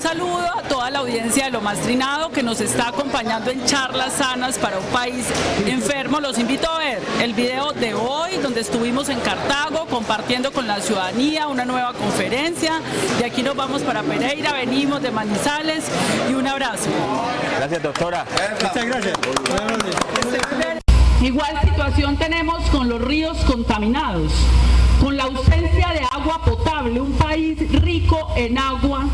saludo a toda la audiencia de Lo Más Trinado que nos está acompañando en Charlas Sanas para un País Enfermo. Los invito a ver el video de hoy, donde estuvimos en Cartago compartiendo con la ciudadanía una nueva conferencia. De aquí nos vamos para Pereira, venimos de Manizales, y un abrazo. Gracias, doctora. Muchas gracias. Igual situación tenemos con los ríos contaminados, con la ausencia de agua potable, un país rico en agua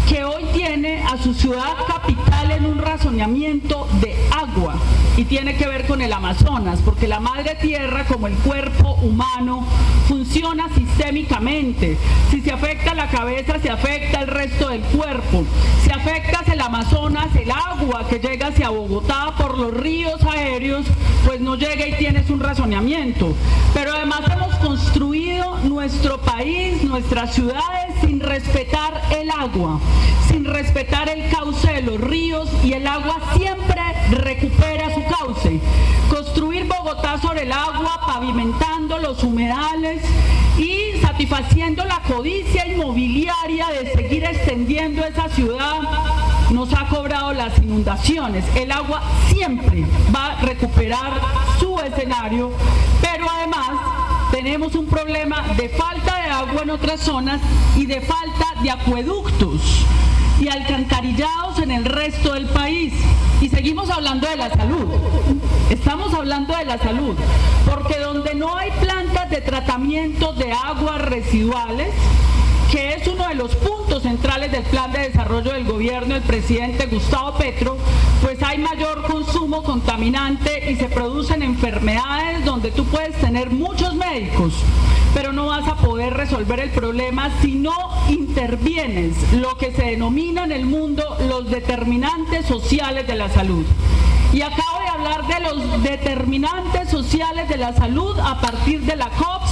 que hoy tiene a su ciudad capital en un racionamiento de agua, y tiene que ver con el Amazonas, porque la madre tierra, como el cuerpo humano, funciona sistémicamente. Si se afecta la cabeza, se afecta el resto del cuerpo. Si afectas el Amazonas, el agua que llega hacia Bogotá por los ríos aéreos, pues no llega y tienes un racionamiento. Pero además hemos construido nuestro país, nuestras ciudades, sin respetar el agua, sin respetar el cauce de los ríos, y el agua siempre recupera su cauce. Construir Bogotá sobre el agua, pavimentando los humedales y satisfaciendo la codicia inmobiliaria de seguir extendiendo esa ciudad, nos ha cobrado las inundaciones. El agua siempre va a recuperar su escenario, pero además tenemos un problema de falta de agua en otras zonas y de falta de acueductos y alcantarillados en el resto del país. Y seguimos hablando de la salud. Estamos hablando de la salud, porque donde no hay plantas de tratamiento de aguas residuales, que es uno de los puntos centrales del plan de desarrollo del gobierno del presidente Gustavo Petro, pues hay mayor consumo contaminante y se producen enfermedades donde tú puedes tener muchos médicos, pero no vas a poder resolver el problema si no intervienes lo que se denomina en el mundo los determinantes sociales de la salud. Y acabo de hablar de los determinantes sociales de la salud a partir de la COPS,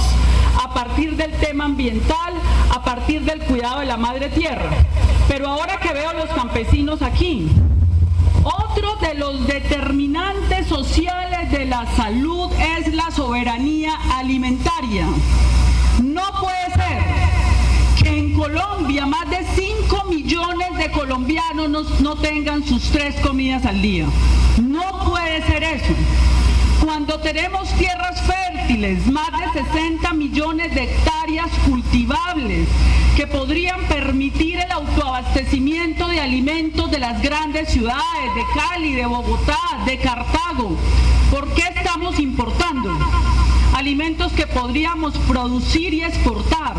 a partir del tema ambiental, a partir del cuidado de la madre tierra. Pero ahora que veo los campesinos aquí, otro de los determinantes sociales de la salud es la soberanía alimentaria. No puede ser que en Colombia más de 5 millones de colombianos no tengan sus 3 comidas al día. No puede ser eso. Cuando tenemos tierras fértiles, más de 60 millones de hectáreas cultivables que podrían permitir el autoabastecimiento de alimentos de las grandes ciudades, de Cali, de Bogotá, de Cartago, ¿por qué estamos importando? Alimentos que podríamos producir y exportar,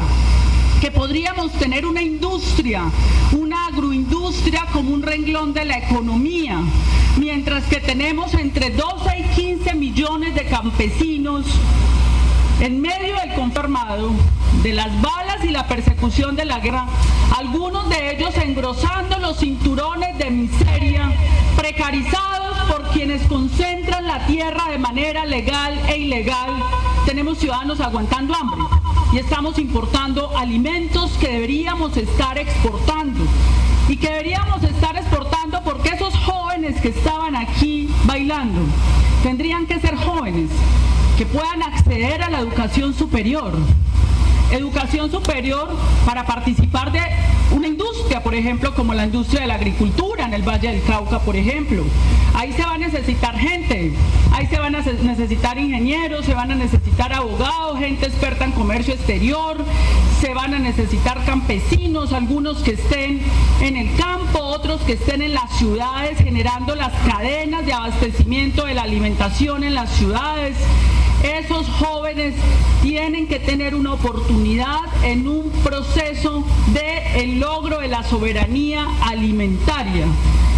que podríamos tener una industria, una agroindustria como un renglón de la economía, mientras que tenemos entre 12 y 15 millones de campesinos en medio del conflicto armado, de las balas y la persecución de la guerra, algunos de ellos engrosando los cinturones de miseria, precarizados por quienes concentran la tierra de manera legal e ilegal. Tenemos ciudadanos aguantando hambre y estamos importando alimentos que deberíamos estar exportando, y que deberíamos estar exportando porque esos jóvenes que estaban aquí bailando tendrían que ser jóvenes que puedan acceder a la educación superior para participar de una industria, por ejemplo, como la industria de la agricultura en el Valle del Cauca, por ejemplo. Ahí se va a necesitar gente, ahí se van a necesitar ingenieros, se van a necesitar abogados, gente experta en comercio exterior, se van a necesitar campesinos, algunos que estén en el campo, otros que estén en las ciudades generando las cadenas de abastecimiento de la alimentación en las ciudades. Esos jóvenes tienen que tener una oportunidad en un proceso de el logro de la soberanía alimentaria,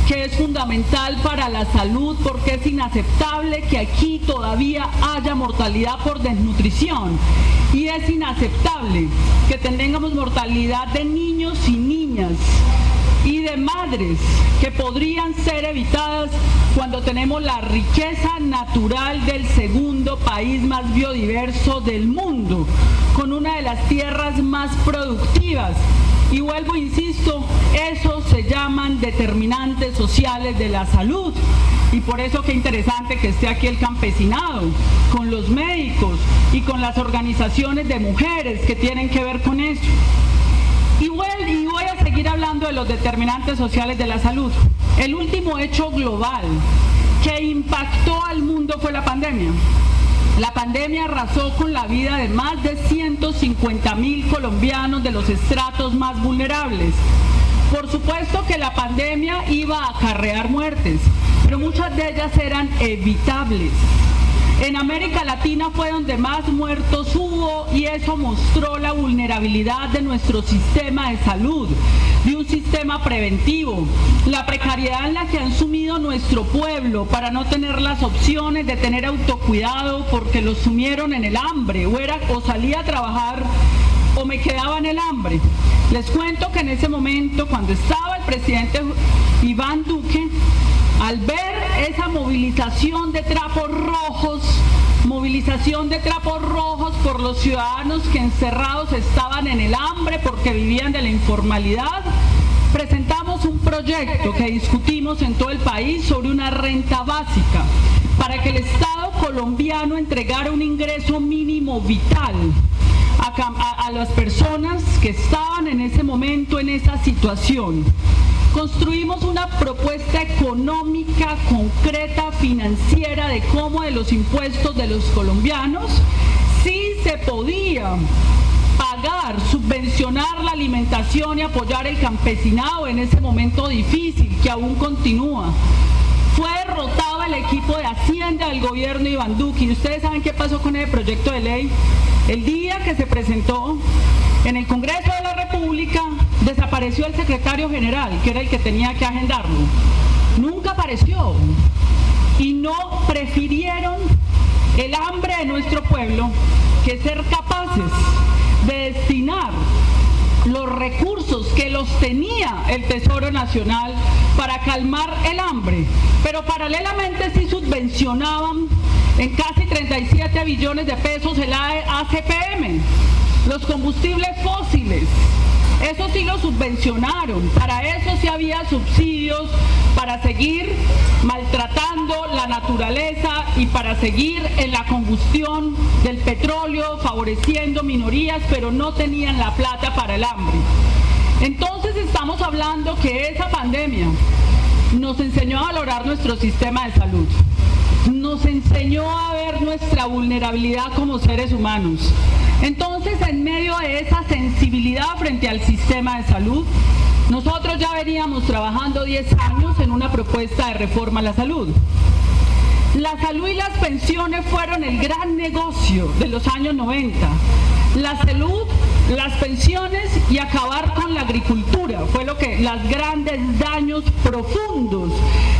que es fundamental para la salud, porque es inaceptable que aquí todavía haya mortalidad por desnutrición, y es inaceptable que tengamos mortalidad de niños y niñas y de madres que podrían ser evitadas cuando tenemos la riqueza natural del segundo país más biodiverso del mundo, con una de las tierras más productivas. Y vuelvo, insisto, eso se llaman determinantes sociales de la salud. Y por eso qué interesante que esté aquí el campesinado, con los médicos y con las organizaciones de mujeres que tienen que ver con eso. Y voy a seguir hablando de los determinantes sociales de la salud. El último hecho global que impactó al mundo fue la pandemia. La pandemia arrasó con la vida de más de 150.000 colombianos de los estratos más vulnerables. Por supuesto que la pandemia iba a acarrear muertes, pero muchas de ellas eran evitables. En América Latina fue donde más muertos hubo y eso mostró la vulnerabilidad de nuestro sistema de salud, de un sistema preventivo, la precariedad en la que han sumido nuestro pueblo para no tener las opciones de tener autocuidado porque los sumieron en el hambre o salía a trabajar o me quedaba en el hambre. Les cuento que en ese momento, cuando estaba el presidente Iván Duque, al ver esa movilización de trapos rojos por los ciudadanos que encerrados estaban en el hambre porque vivían de la informalidad, presentamos un proyecto que discutimos en todo el país sobre una renta básica para que el Estado colombiano entregara un ingreso mínimo vital a las personas que estaban en ese momento en esa situación. Construimos una propuesta económica, concreta, financiera de cómo de los impuestos de los colombianos sí se podía pagar, subvencionar la alimentación y apoyar el campesinado en ese momento difícil que aún continúa. Fue derrotado el equipo de Hacienda del gobierno de Iván Duque y ustedes saben qué pasó con ese proyecto de ley. El día que se presentó en el Congreso de la República, desapareció el secretario general, que era el que tenía que agendarlo. Nunca apareció. Y no prefirieron el hambre de nuestro pueblo que ser capaces de destinar los recursos que los tenía el Tesoro Nacional para calmar el hambre. Pero paralelamente sí subvencionaban en casi 37 billones de pesos el ACPM, los combustibles fósiles. Eso sí lo subvencionaron, para eso sí había subsidios para seguir maltratando la naturaleza y para seguir en la combustión del petróleo, favoreciendo minorías, pero no tenían la plata para el hambre. Entonces estamos hablando que esa pandemia nos enseñó a valorar nuestro sistema de salud, nos enseñó a ver nuestra vulnerabilidad como seres humanos. Entonces, en medio de esa sensibilidad frente al sistema de salud, nosotros ya veníamos trabajando 10 años en una propuesta de reforma a la salud. La salud y las pensiones fueron el gran negocio de los años 90. La salud, las pensiones y acabar con la agricultura fue lo que los grandes daños profundos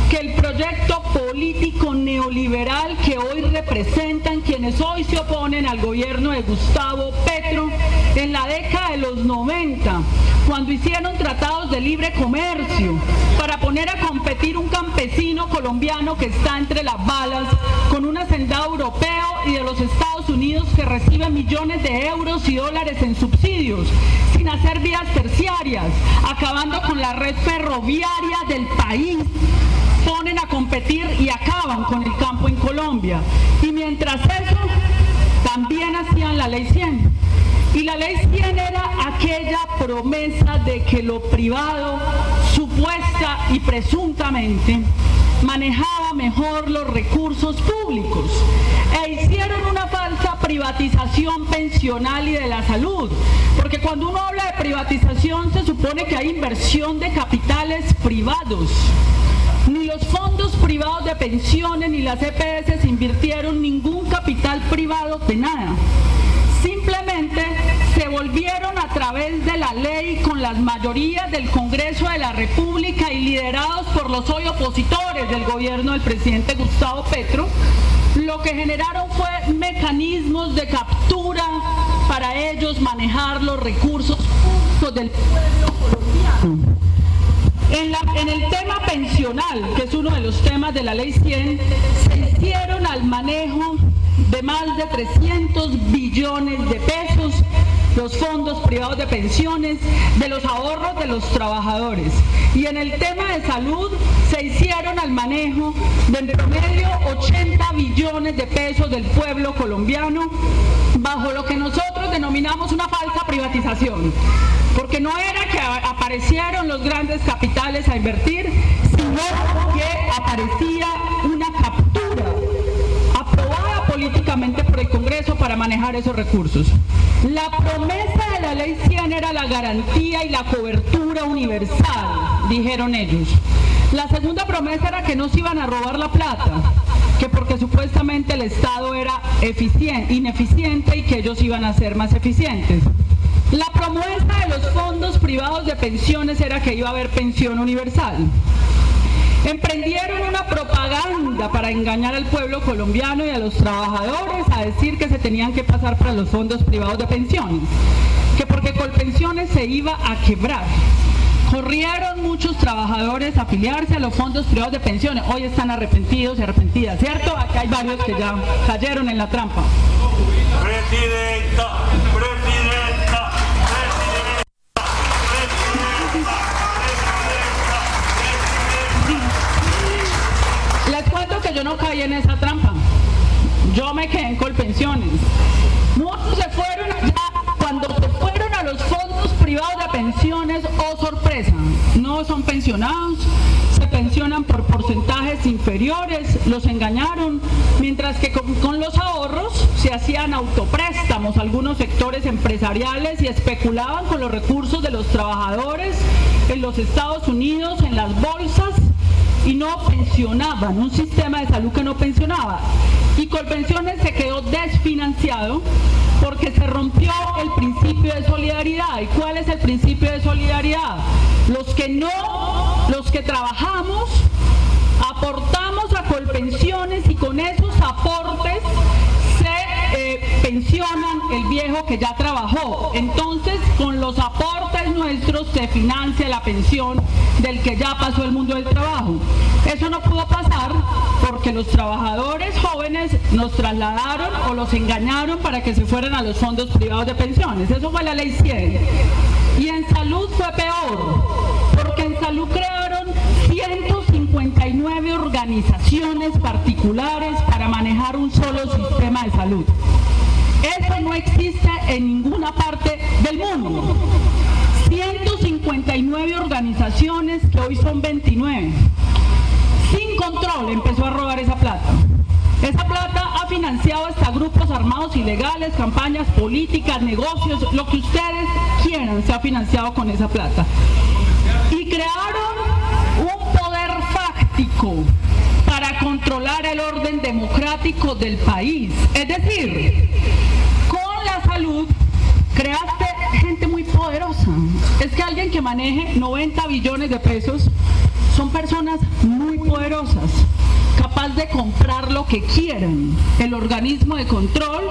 que el proyecto político neoliberal que hoy representan quienes hoy se oponen al gobierno de Gustavo Petro en la década de los 90, cuando hicieron tratados de libre comercio para poner a competir un campesino colombiano que está entre las balas con un hacendado europeo y de los Estados Unidos que recibe millones de euros y dólares en subsidios, sin hacer vías terciarias, acabando con la red ferroviaria del país. Ponen a competir y acaban con el campo en Colombia. Y mientras eso, también hacían la ley 100. Y la ley 100 era aquella promesa de que lo privado, supuesta y presuntamente, manejaba mejor los recursos públicos. E hicieron una falsa privatización pensional y de la salud. Porque cuando uno habla de privatización se supone que hay inversión de capitales privados. Ni los fondos privados de pensiones ni las EPS invirtieron ningún capital privado de nada. Simplemente se volvieron a través de la ley con las mayorías del Congreso de la República y liderados por los hoy opositores del gobierno del presidente Gustavo Petro, lo que generaron fue mecanismos de captura para ellos manejar los recursos públicos del pueblo colombiano. En el tema pensional, que es uno de los temas de la ley 100, se hicieron al manejo de más de 300 billones de pesos los fondos privados de pensiones, de los ahorros de los trabajadores. Y en el tema de salud se hicieron al manejo de en promedio 80 billones de pesos del pueblo colombiano, bajo lo que nosotros denominamos una falsa privatización. Porque no era que aparecieron los grandes capitales a invertir, sino que aparecía una captura aprobada políticamente por el Congreso para manejar esos recursos. La promesa de la Ley 100 era la garantía y la cobertura universal, dijeron ellos. La segunda promesa era que no se iban a robar la plata, que porque supuestamente el Estado era ineficiente y que ellos iban a ser más eficientes. La promesa de los fondos privados de pensiones era que iba a haber pensión universal. Emprendieron una propaganda para engañar al pueblo colombiano y a los trabajadores a decir que se tenían que pasar para los fondos privados de pensiones, que porque Colpensiones se iba a quebrar. Corrieron muchos trabajadores a afiliarse a los fondos privados de pensiones. Hoy están arrepentidos y arrepentidas, ¿cierto? Aquí hay varios que ya cayeron en la trampa. Presidenta. Les cuento que yo no caí en esa trampa. Yo me quedé en Colpensiones. Muchos se fueron allá. Cuando se fueron a los fondos privados de pensiones, oh sorpresa, no son pensionados, se pensionan por porcentajes inferiores, los engañaron, mientras que con los ahorros se hacían autopréstamos a algunos sectores empresariales y especulaban con los recursos de los trabajadores en los Estados Unidos, en las bolsas, y no pensionaban, un sistema de salud que no pensionaba. Y Colpensiones se quedó desfinanciado porque se rompió el principio de solidaridad. ¿Y cuál es el principio de solidaridad? Los que trabajamos, aportamos a Colpensiones y con esos aportes se pensionan el viejo que ya trabajó. Entonces, con los aportes nuestros se financia la pensión del que ya pasó el mundo del trabajo. Eso no pudo pasar porque los trabajadores jóvenes nos trasladaron o los engañaron para que se fueran a los fondos privados de pensiones. Eso fue la Ley 100. Y en salud fue peor, porque en salud crearon 159 organizaciones particulares para manejar un solo sistema de salud. Eso no existe en ninguna parte del mundo. 159 organizaciones que hoy son 29. Sin control empezó a robar esa plata. Esa plata ha financiado hasta grupos armados ilegales, campañas políticas, negocios, lo que ustedes quieran se ha financiado con esa plata. Y crearon un poder fáctico para controlar el orden democrático del país. Es decir, con la salud creaste gente muy poderosa. Es que alguien que maneje 90 billones de pesos son personas muy poderosas, capaz de comprar lo que quieran. El organismo de control,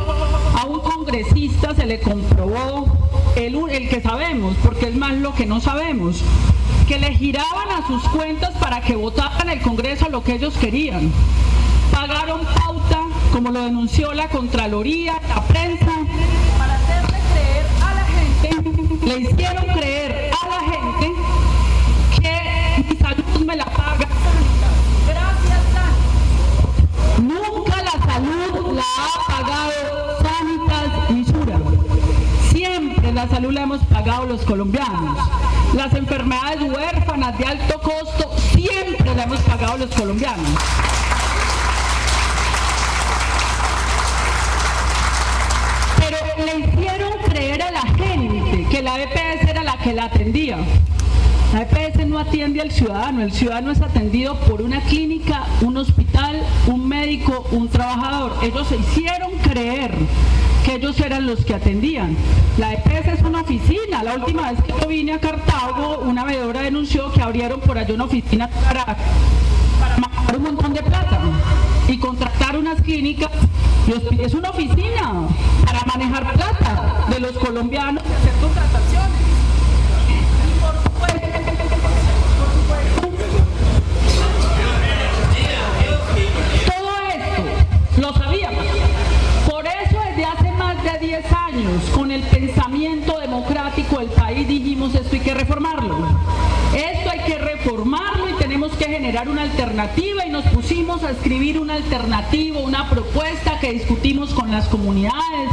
a un congresista se le comprobó, el que sabemos, porque es más lo que no sabemos, que le giraban a sus cuentas para que votaran el Congreso lo que ellos querían. Pagaron pauta, como lo denunció la Contraloría, la prensa, para hacerle creer a la gente, le hicieron creer a la gente que mi salud me la paga Santa. Gracias, Santa. Nunca la salud la ha pagado Sanitas ni Sura. Siempre la salud la hemos pagado los colombianos. Las enfermedades huérfanas de alto costo siempre la hemos pagado los colombianos. Pero le hicieron creer a la gente que la EPS era la que la atendía. La EPS no atiende al ciudadano, el ciudadano es atendido por una clínica, un hospital, un médico, un trabajador. Ellos se hicieron creer que ellos eran los que atendían. La EPS es una oficina. La última vez que yo vine a Cartago, una veedora denunció que abrieron por allá una oficina para manejar un montón de plata y contratar unas clínicas. Es una oficina para manejar plata de los colombianos y hacer contrataciones. Y por supuesto, todo esto lo sabíamos. Por eso desde hace más de 10 años, con el pensamiento democrático del país, dijimos esto hay que reformarlo. Esto hay que reformarlo y tenemos tenemos que generar una alternativa y nos pusimos a escribir una alternativa, una propuesta que discutimos con las comunidades,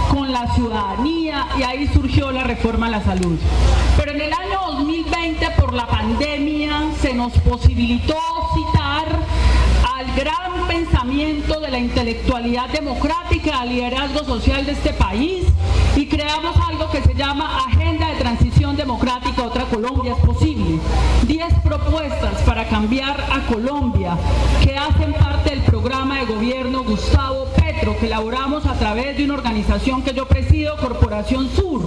con la ciudadanía, y ahí surgió la reforma a la salud. Pero en el año 2020, por la pandemia, se nos posibilitó citar al gran pensamiento de la intelectualidad democrática, al liderazgo social de este país, y creamos algo que se llama Agenda de Transición Democrática, Otra Colombia es Posible. 10 propuestas para cambiar a Colombia que hacen parte del programa de gobierno Gustavo Petro, que elaboramos a través de una organización que yo presido, Corporación Sur.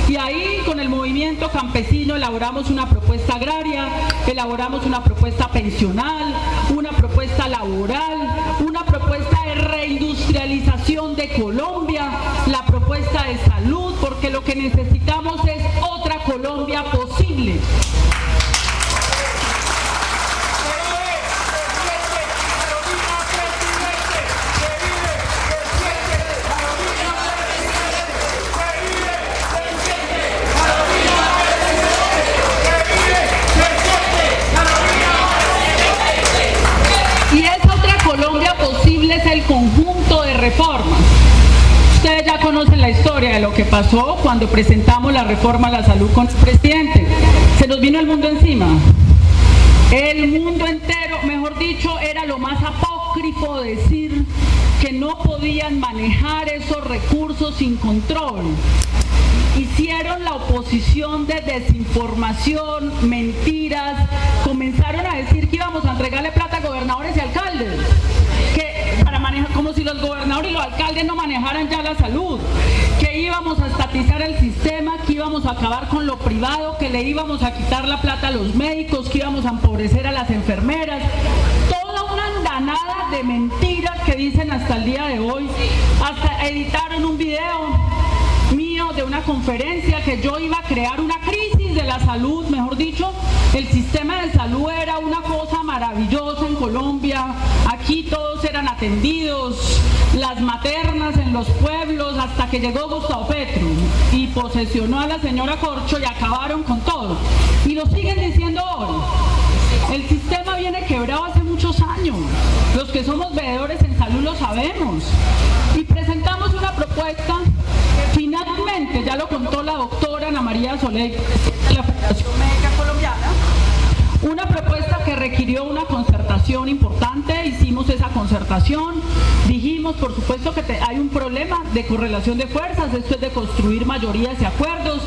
Y ahí con el movimiento campesino elaboramos una propuesta agraria, elaboramos una propuesta pensional, una propuesta laboral, una propuesta de reindustrialización de Colombia, la propuesta de salud, porque lo que necesitamos es otra Colombia posible. Es el conjunto de reformas. Ustedes ya conocen la historia de lo que pasó cuando presentamos la reforma a la salud con el presidente. Se nos vino el mundo encima. El mundo entero, mejor dicho, era lo más apócrifo decir que no podían manejar esos recursos sin control. Hicieron la oposición de desinformación, mentiras, comenzaron a decir que íbamos a entregarle plata a gobernadores y alcaldes, que para manejar, como si los gobernadores y los alcaldes no manejaran ya la salud, que íbamos a estatizar el sistema, que íbamos a acabar con lo privado, que le íbamos a quitar la plata a los médicos, que íbamos a empobrecer a las enfermeras. Toda una andanada de mentiras que dicen hasta el día de hoy. Hasta editaron un video mío de una conferencia que yo iba a crear una crisis de la salud, mejor dicho, el sistema de salud era una cosa maravillosa en Colombia, aquí todos eran atendidos, las maternas en los pueblos, hasta que llegó Gustavo Petro y posesionó a la señora Corcho y acabaron con todo, y lo siguen diciendo hoy. El sistema viene quebrado hace muchos años, los que somos veedores en salud lo sabemos, y presentamos una propuesta. Finalmente, ya lo contó la doctora Ana María Soler, de la Federación Médica Colombiana, una propuesta que requirió una concertación importante. Hicimos esa concertación, dijimos por supuesto que hay un problema de correlación de fuerzas, esto es de construir mayorías y acuerdos.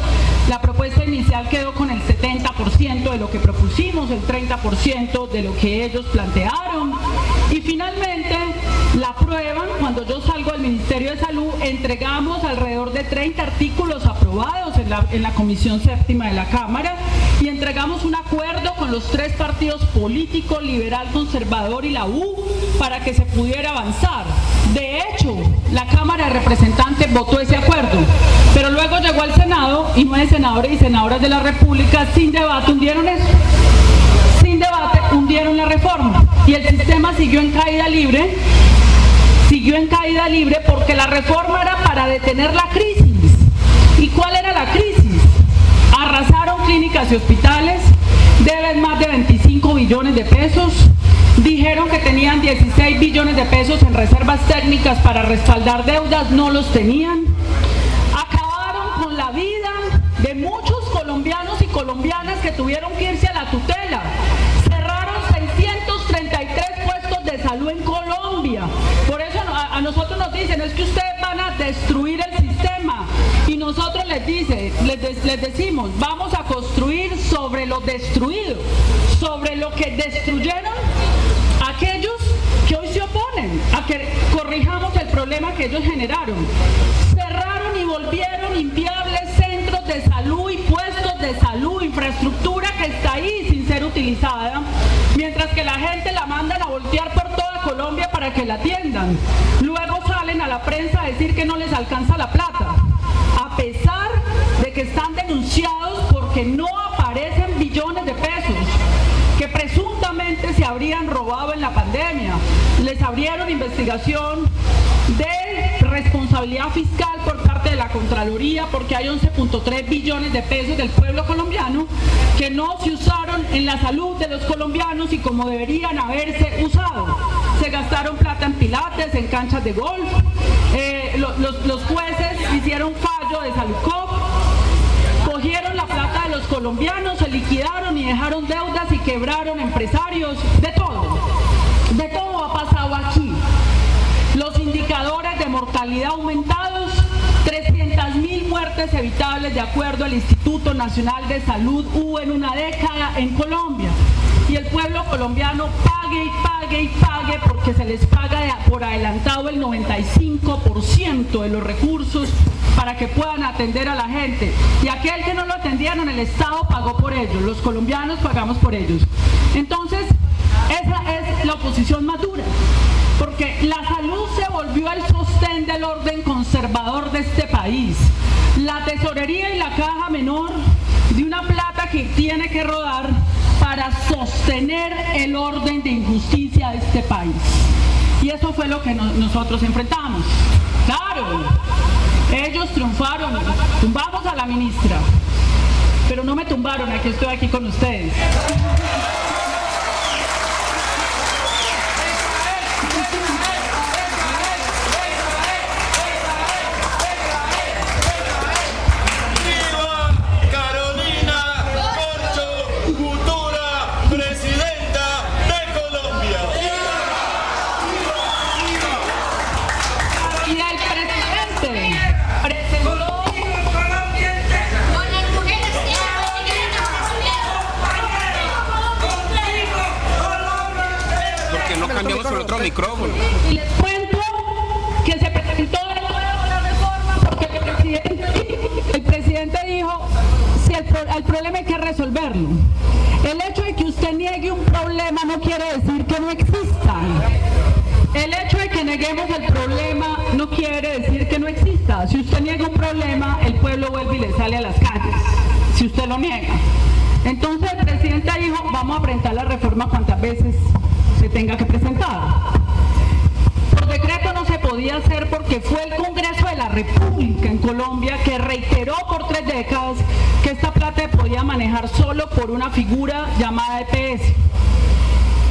La propuesta inicial quedó con el 70% de lo que propusimos, el 30% de lo que ellos plantearon, y finalmente la aprueban. Cuando yo salgo del Ministerio de Salud, entregamos alrededor de 30 artículos aprobados en la Comisión Séptima de la Cámara, y entregamos un acuerdo con los 3 partidos políticos, Liberal, Conservador y la U, para que se pudiera avanzar. De hecho, la Cámara de Representantes votó ese acuerdo, pero luego llegó al Senado y 9 senadores y senadoras de la República sin debate hundieron eso. Sin debate hundieron la reforma y el sistema siguió en caída libre. Siguió en caída libre porque la reforma era para detener la crisis. ¿Y cuál era la crisis? Arrasaron clínicas y hospitales, deben más de 25 billones de pesos, dijeron que tenían 16 billones de pesos en reservas técnicas para respaldar deudas, no los tenían, acabaron con la vida de muchos colombianos y colombianas que tuvieron que irse a la tutela, cerraron 633 puestos de salud en Colombia. Por eso a nosotros nos dicen, es que ustedes van a destruir el sistema, y nosotros les decimos, vamos a construir sobre lo destruido, sobre lo que destruyeron aquellos que hoy se oponen a que corrijamos el problema que ellos generaron. Cerraron y volvieron inviables centros de salud y puestos de salud, infraestructura que está ahí sin ser utilizada, mientras que la gente la mandan a voltear por toda Colombia para que la atiendan. Luego salen a la prensa a decir que no les alcanza la plata, a pesar de que están denunciados porque no aparecen billones de pesos que presuntamente se habrían robado en la pandemia. Les abrieron investigación de responsabilidad fiscal por parte de la Contraloría, porque hay 11.3 billones de pesos del pueblo colombiano que no se usaron en la salud de los colombianos y como deberían haberse usado. Se gastaron plata en pilates, en canchas de golf, los jueces hicieron fallo de Salucop, cogieron la plata de los colombianos, se liquidaron y dejaron deudas y quebraron empresarios, de todo ha pasado aquí. Los indicadores de mortalidad aumentados, 300.000 muertes evitables de acuerdo al Instituto Nacional de Salud hubo en una década en Colombia. Y el pueblo colombiano pague y pague y pague porque se les paga por adelantado el 95% de los recursos para que puedan atender a la gente. Y aquel que no lo atendieron, el Estado pagó por ellos, los colombianos pagamos por ellos. Entonces, esa es la oposición más dura, porque la salud se volvió el sostén del orden conservador de este país. La tesorería y la caja menor de una plata que tiene que rodar para sostener el orden de injusticia de este país. Y eso fue lo que nosotros enfrentamos. Claro, ellos triunfaron, tumbamos a la ministra, pero no me tumbaron, aquí estoy aquí con ustedes. Cambiamos por otro micrófono. Y les cuento que se presentó de nuevo la reforma porque el presidente dijo, si el problema hay que resolverlo. El hecho de que usted niegue un problema no quiere decir que no exista. El hecho de que neguemos el problema no quiere decir que no exista. Si usted niega un problema, el pueblo vuelve y le sale a las calles, si usted lo niega. Entonces el presidente dijo, vamos a presentar la reforma cuantas veces se tenga que presentar. Por decreto no se podía hacer porque fue el Congreso de la República en Colombia que reiteró por 3 décadas que esta plata se podía manejar solo por una figura llamada EPS.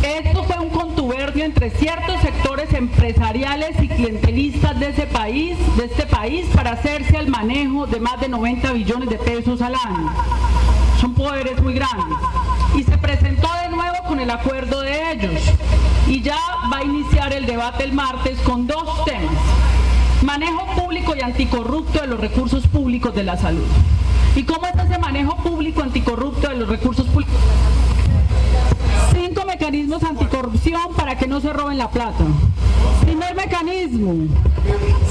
Esto fue un contubernio entre ciertos sectores empresariales y clientelistas de este país para hacerse el manejo de más de 90 billones de pesos al año. Son poderes muy grandes. Y se presentó de nuevo con el acuerdo de ellos. Y ya va a iniciar el debate el martes con 2 temas. Manejo público y anticorrupto de los recursos públicos de la salud. ¿Y cómo es ese manejo público anticorrupto de los recursos públicos? 5 mecanismos anticorrupción para que no se roben la plata. Primer mecanismo,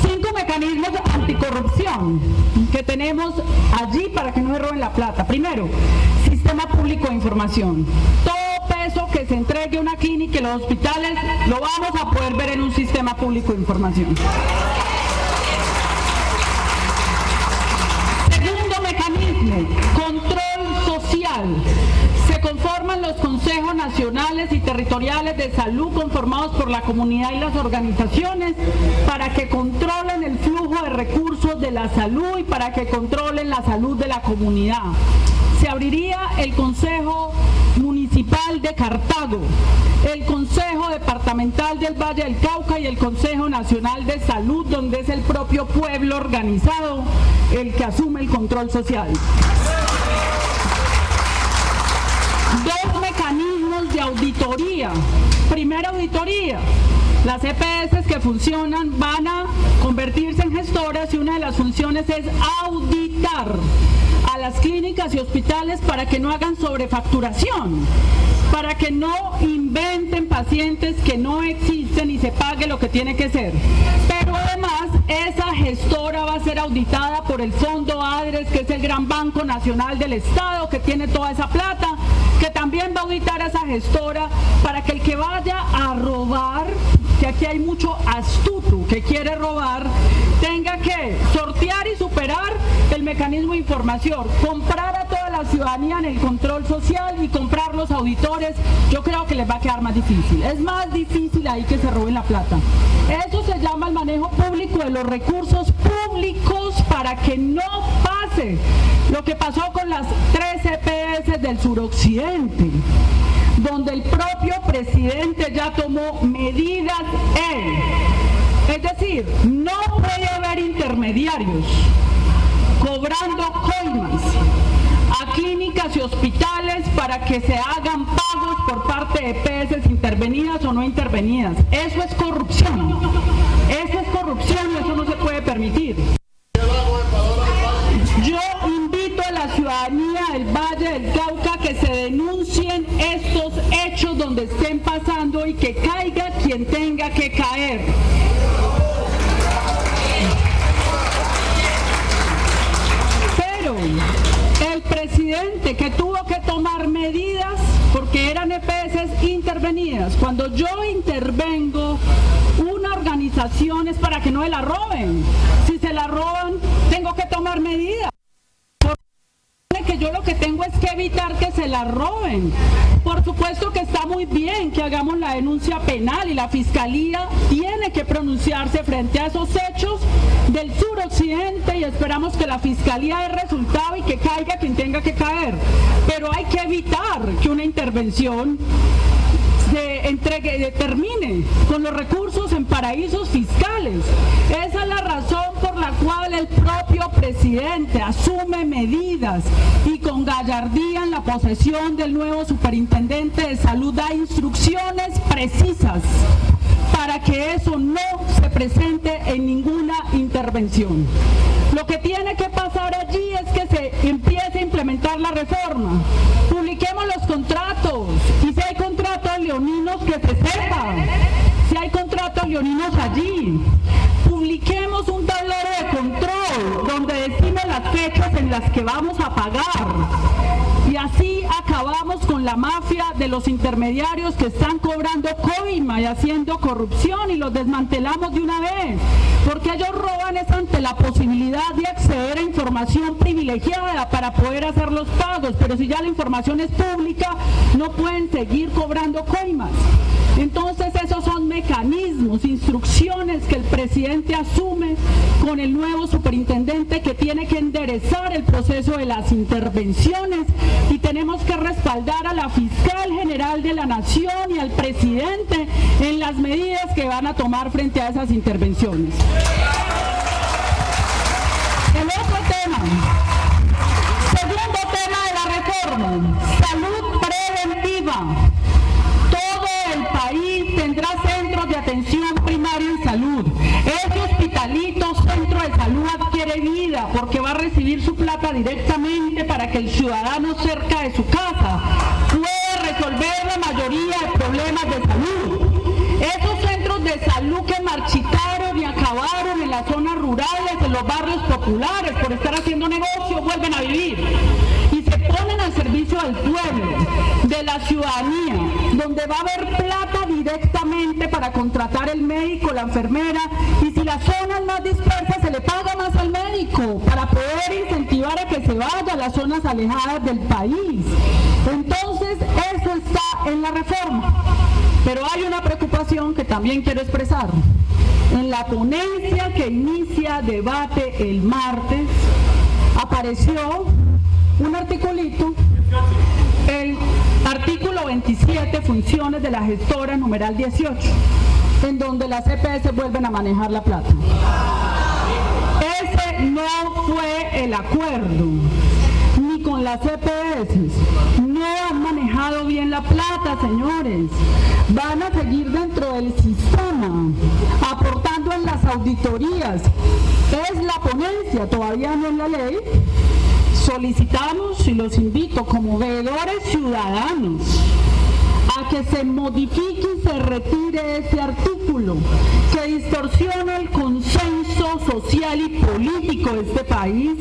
5 mecanismos anticorrupción que tenemos allí para que no se roben la plata. Primero, sistema público de información. Todo peso que se entregue a una clínica en los hospitales lo vamos a poder ver en un sistema público de información. Segundo mecanismo, control social. Se conforman los consejos nacionales y territoriales de salud conformados por la comunidad y las organizaciones para que controlen el flujo de recursos de la salud y para que controlen la salud de la comunidad. Se abriría el Consejo Municipal de Cartago, el Consejo Departamental del Valle del Cauca y el Consejo Nacional de Salud, donde es el propio pueblo organizado el que asume el control social. 2 mecanismos de auditoría. Primera auditoría. Las EPS que funcionan van a convertirse en gestoras y una de las funciones es auditar a las clínicas y hospitales para que no hagan sobrefacturación, para que no inventen pacientes que no existen y se pague lo que tiene que ser. Pero además, esa gestora va a ser auditada por el Fondo ADRES, que es el gran Banco Nacional del Estado, que tiene toda esa plata, que también va a auditar a esa gestora para que el que vaya a robar, que aquí hay mucho astuto que quiere robar, tenga que sortear y superar el mecanismo de información, comprar a toda la ciudadanía en el control social y comprar los auditores. Yo creo que les va a quedar más difícil. Es más difícil ahí que se roben la plata. Eso se llama el manejo público de los recursos públicos para que no pase lo que pasó con las 3 EPS países del suroccidente, donde el propio presidente ya tomó medidas él. Es decir, no puede haber intermediarios cobrando coimas a clínicas y hospitales para que se hagan pagos por parte de EPS intervenidas o no intervenidas. Eso es corrupción. Eso es corrupción y eso no se puede permitir. Yo invito a la ciudadanía del Valle del Cauca que se denuncien estos hechos donde estén pasando y que caiga quien tenga que caer. Pero el presidente que tuvo que tomar medidas porque eran EPS intervenidas, cuando yo intervengo una organización es para que no se la roben. Si se la roban, tengo que tomar medidas. Que yo lo que tengo es que evitar que se la roben. Por supuesto que está muy bien que hagamos la denuncia penal y la Fiscalía tiene que pronunciarse frente a esos hechos del suroccidente y esperamos que la Fiscalía dé resultado y que caiga quien tenga que caer. Pero hay que evitar que una intervención termine con los recursos en paraísos fiscales. Esa es la razón por la cual el propio presidente asume medidas y con gallardía en la posesión del nuevo superintendente de salud da instrucciones precisas para que eso no se presente en ninguna intervención. Lo que tiene que pasar allí es que se empiece a implementar la reforma. Publiquemos los contratos y si hay contratos leoninos que se sepan, si hay contratos leoninos allí. Publiquemos un tablero de control donde decimos las fechas en las que vamos a pagar. Y así acabamos con la mafia de los intermediarios que están cobrando coima y haciendo corrupción y los desmantelamos de una vez. Porque ellos roban es ante la posibilidad de acceder a información privilegiada para poder hacer los pagos. Pero si ya la información es pública, no pueden seguir cobrando coimas. Entonces esos son mecanismos, instrucciones que el presidente asume con el nuevo superintendente que tiene que enderezar el proceso de las intervenciones y tenemos que respaldar a la fiscal general de la nación y al presidente en las medidas que van a tomar frente a esas intervenciones. El otro tema, segundo tema de la reforma, salud preventiva. El país tendrá centros de atención primaria en salud. Ese hospitalito, centro de salud adquiere vida porque va a recibir su plata directamente para que el ciudadano cerca de su casa pueda resolver la mayoría de problemas de salud. Esos centros de salud que marchitaron y acabaron en las zonas rurales, en los barrios populares, por estar haciendo negocio, vuelven a vivir. Y se ponen al servicio del pueblo, de la ciudadanía, donde va a haber plata directamente para contratar el médico, la enfermera, y si las zonas más dispersas se le paga más al médico para poder incentivar a que se vaya a las zonas alejadas del país. Entonces, eso está en la reforma. Pero hay una preocupación que también quiero expresar. En la ponencia que inicia debate el martes, apareció un articulito, el artículo 27, funciones de la gestora, numeral 18, en donde las EPS vuelven a manejar la plata. Ese no fue el acuerdo, ni con las EPS. No han manejado bien la plata, señores. Van a seguir dentro del sistema, aportando en las auditorías. Es la ponencia, todavía no es la ley. Solicitamos y los invito como veedores ciudadanos a que se modifique y se retire ese artículo que distorsiona el consenso social y político de este país,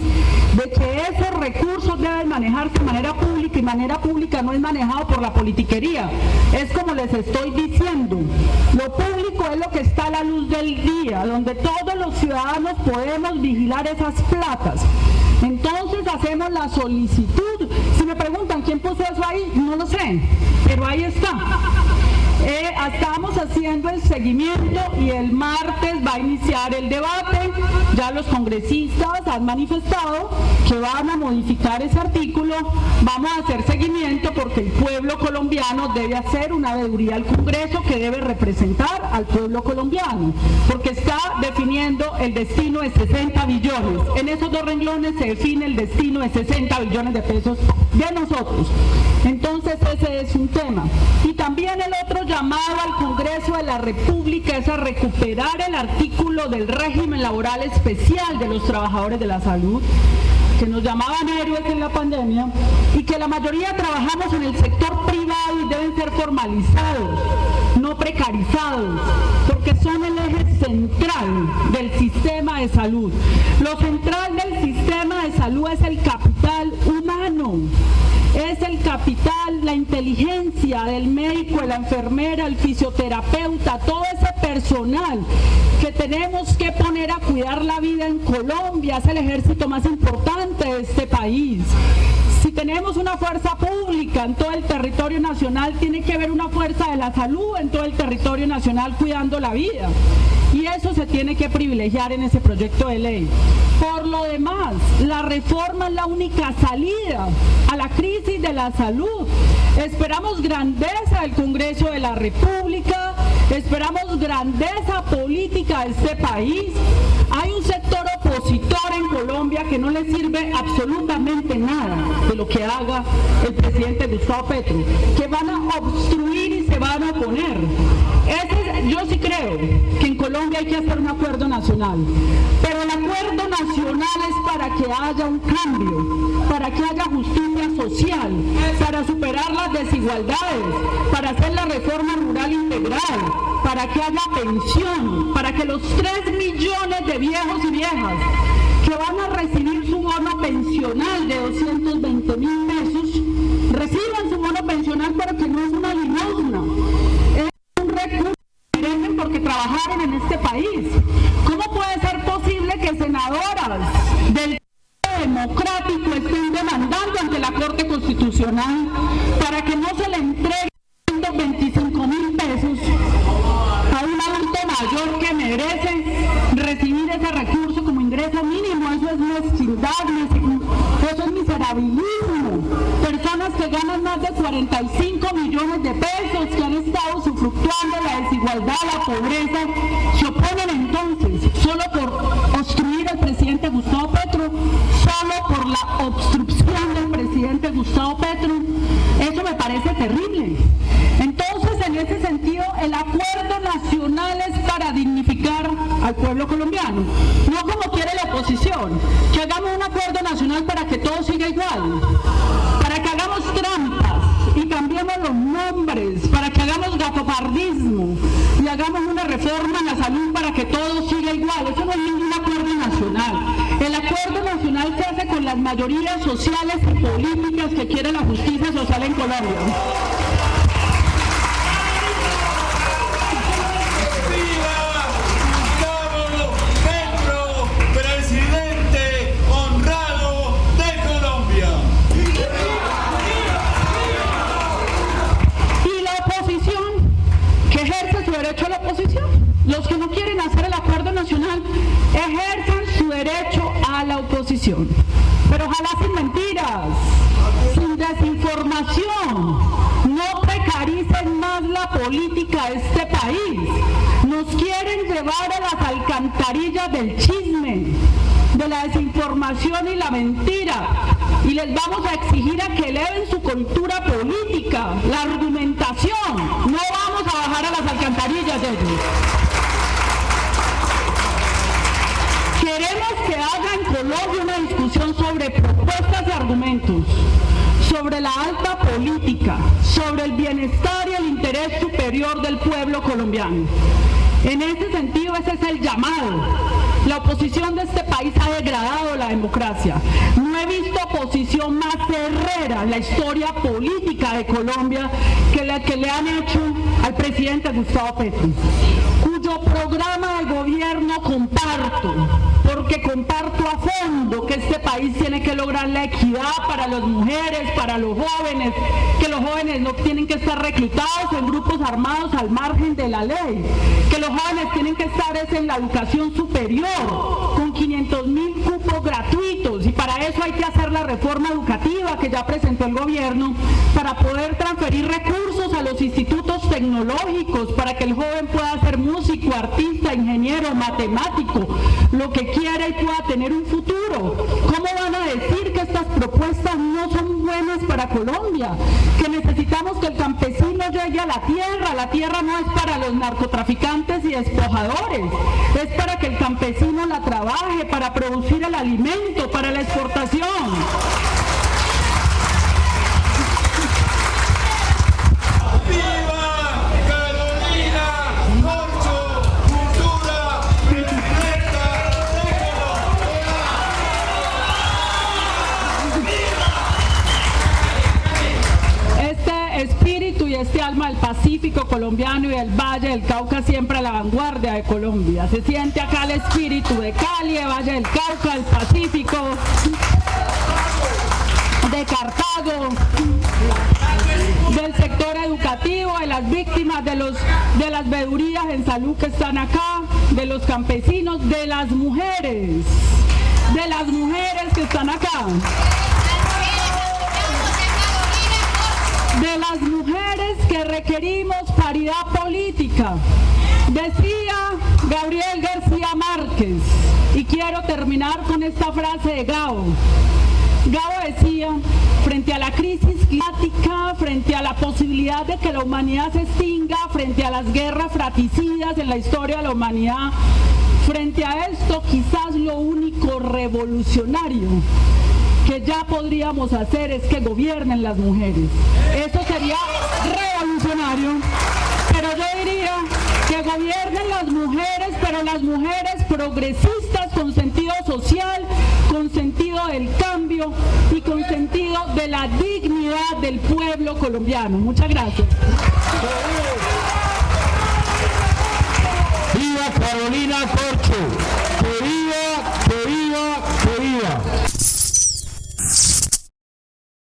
de que esos recursos deben manejarse de manera pública y manera pública no es manejado por la politiquería. Es como les estoy diciendo, lo público es lo que está a la luz del día, donde todos los ciudadanos podemos vigilar esas platas. Entonces hacemos la solicitud. Si me preguntan quién puso eso ahí, no lo sé, pero ahí está. Estamos haciendo el seguimiento y el martes va a iniciar el debate. Ya los congresistas han manifestado que van a modificar ese artículo. Vamos a hacer seguimiento porque el pueblo colombiano debe hacer una veeduría al Congreso que debe representar al pueblo colombiano, porque está definiendo el destino de 60 billones. En esos dos renglones se define el destino de 60 billones de pesos de nosotros. Entonces ese es un tema. Y también el otro llamado al Congreso de la República es a recuperar el artículo del régimen laboral especial de los trabajadores de la salud, que nos llamaban héroes en la pandemia y que la mayoría trabajamos en el sector privado y deben ser formalizados, no precarizados, porque son el eje central del sistema de salud. Lo central del sistema de salud es el capital humano, es el capital, la inteligencia del médico, de la enfermera, el fisioterapeuta, todo ese personal que tenemos que poner a cuidar la vida en Colombia. Es el ejército más importante de este país. Si tenemos una fuerza pública en todo el territorio nacional, tiene que haber una fuerza de la salud en todo el territorio nacional cuidando la vida. Y eso se tiene que privilegiar en ese proyecto de ley. Por lo demás, la reforma es la única salida a la crisis de la salud. Esperamos grandeza del Congreso de la República, esperamos grandeza política de este país. Hay un sector opositor en Colombia que no le sirve absolutamente nada de lo que haga el presidente Gustavo Petro, que van a obstruir y se van a oponer. Yo sí creo que en Colombia hay que hacer un acuerdo nacional, pero el acuerdo nacional es para que haya un cambio, para que haya justicia social, para superar las desigualdades, para hacer la reforma rural integral, para que haya pensión, para que los 3 millones de viejos y viejas que van a recibir su bono pensional de 220.000 pesos, reciban su bono pensional, pero que no es una limosna, es un recurso que merecen porque trabajaron en este país. ¿Cómo puede ser posible que senadoras del democrático estén demandando ante la Corte Constitucional para que no se le entregue 25.000 pesos a un adulto mayor que merece recibir ese recurso como ingreso mínimo? Eso es mezquindad, eso es miserabilismo. Personas que ganan más de 45 millones de pesos, que han estado usufructuando la desigualdad, la pobreza, se oponen entonces solo por obstruir al presidente Gustavo Petro, solo por la obstrucción del presidente Gustavo Petro. Eso me parece terrible. Entonces, en ese sentido, el acuerdo nacional es para dignificar al pueblo colombiano, no como quiere la oposición, que hagamos un acuerdo nacional para que todo siga igual, para que hagamos trampas y cambiemos los nombres, para que hagamos gafapardismo y hagamos una reforma en la salud para que todo siga igual. Eso no es ningún acuerdo nacional. El acuerdo nacional se hace con las mayorías sociales y políticas que quiere la justicia social en Colombia. Los que no quieren hacer el acuerdo nacional ejercen su derecho a la oposición, pero ojalá sin mentiras, sin desinformación. No precaricen más la política de este país. Nos quieren llevar a las alcantarillas del chisme, de la desinformación y la mentira, y les vamos a exigir a que eleven su cultura política, la argumentación. No vamos a bajar a las alcantarillas de ellos. Queremos que haga en Colombia una discusión sobre propuestas y argumentos, sobre la alta política, sobre el bienestar y el interés superior del pueblo colombiano. En ese sentido, ese es el llamado. La oposición de este país ha degradado la democracia. No he visto oposición más cerrera en la historia política de Colombia que la que le han hecho al presidente Gustavo Petro, cuyo programa de gobierno comparto, porque porque comparto a fondo que este país tiene que lograr la equidad para las mujeres, para los jóvenes, que los jóvenes no tienen que estar reclutados en grupos armados al margen de la ley, que los jóvenes tienen que estar en la educación superior, con 500.000 cupos gratuitos, y para eso hay que hacer la reforma educativa que ya presentó el gobierno, para poder transferir recursos a los institutos tecnológicos, para que el joven pueda ser músico, artista, ingeniero, matemático, lo que quiera y pueda tener un futuro. ¿Cómo van a decir que estas propuestas no son buenas para Colombia? Que necesitamos que el campesino llegue a la tierra no es para los narcotraficantes y despojadores, es para que el campesino la trabaje, para producir el alimento, para la exportación. Este alma del Pacífico colombiano y del Valle del Cauca siempre a la vanguardia de Colombia. Se siente acá el espíritu de Cali, de Valle del Cauca, del Pacífico, de Cartago, del sector educativo, de las víctimas de las veedurías en salud que están acá, de los campesinos, de las mujeres que están acá. De las mujeres que requerimos paridad política. Decía Gabriel García Márquez, y quiero terminar con esta frase de Gabo. Gabo decía, frente a la crisis climática, frente a la posibilidad de que la humanidad se extinga, frente a las guerras fratricidas en la historia de la humanidad, frente a esto quizás lo único revolucionario que ya podríamos hacer es que gobiernen las mujeres. Eso sería revolucionario, pero yo diría que gobiernen las mujeres, pero las mujeres progresistas con sentido social, con sentido del cambio y con sentido de la dignidad del pueblo colombiano. Muchas gracias. ¡Viva Carolina Corcho!